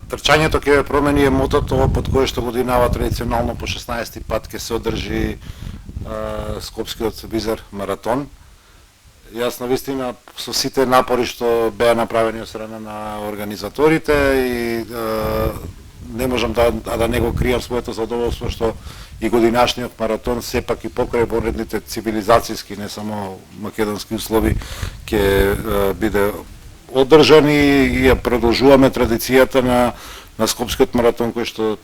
Трчањето ќе промени емотото под кое што годинава традиционално по 16 пат ќе се одржи Скопскиот Визер маратон. Јас навистина со сите напори што беа направени од страна на организаторите и не можам да не го кријам своето задоволство што и годинашниот маратон сепак и покрај вонредните цивилизацијски, не само македонски услови, ќе биде одржан и ја продолжуваме традицијата на Скопскиот маратон кој што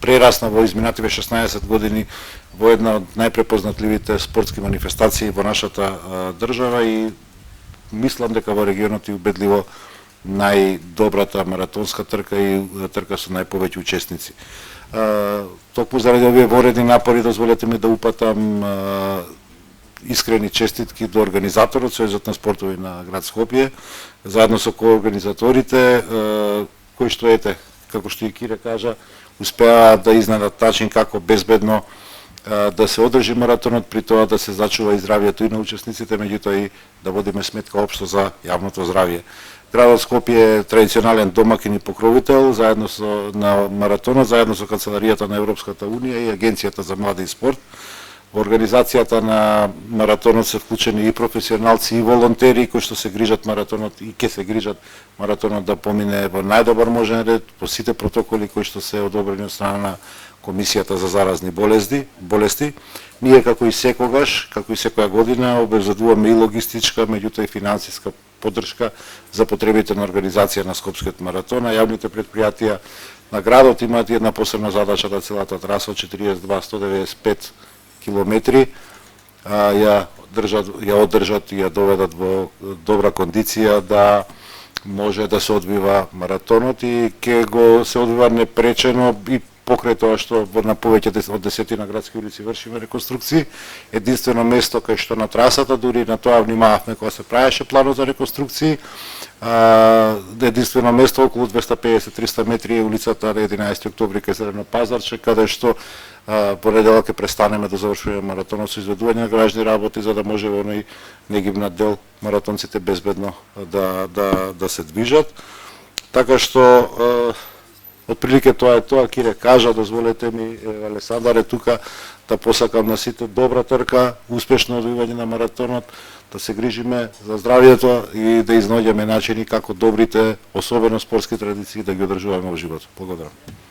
прерасна во изминативе 16 години во една од најпрепознатливите спортски манифестации во нашата држава и мислам дека во регионот е убедливо најдобрата маратонска трка и трка со најповеќе учесници. Токму заради овие воредни напори дозволете ми да упатам искрени честитки до организаторот, Сојузот на спортови на град Скопје, заедно со коорганизаторите, кои што како што и Кире кажа, успеа да изнадат начин како безбедно да се одржи маратонот, при тоа да се зачува и здравјето и на учесниците, меѓутоа и да водиме сметка општо за јавното здравје. Градот Скопје е традиционален домакин и покровител заедно на маратонот, заедно со Канцеларијата на Европската унија и Агенцијата за млади и спорт. Во организацијата на маратонот се вклучени и професионалци и волонтери кои што се грижат маратонот и ќе се грижат маратонот да помине во најдобар можен ред по сите протоколи кои што се одобрени од страна на Комисијата за заразни болести. Ние како и секогаш, како и секоја година обезбедуваме и логистичка, меѓутоа и финансиска поддршка за потребите на организација на Скопскиот маратон, а јавните претпријатија на градот имаат една посебна задача да целата траса од 42-195 километри ја одржат и ја доведат во добра кондиција да може да се одвива маратонот и ќе го се одвива непречено и покрај тоа што на повеќе од 10 градски улици вршиме реконструкции. Единствено место кај што на трасата, дури на тоа внимававме кога се правеше планот за реконструкции, единствено место околу 250-300 метри е улицата на 11 октомври кај Зелено пазарче, каде што понеделок ќе престанеме да завршуваме маратонот со изведување на гражни работи за да може во оној негибнат дел маратонците безбедно да се движат. Така што отприлике тоа е тоа, Кире кажа, дозволете ми, Алесандар е тука, да посакам на сите добра трка, успешно одвивање на маратонот, да се грижиме за здравјето и да изнаоѓаме начини како добрите, особено спортски традиции, да ги одржуваме во животот. Благодарам.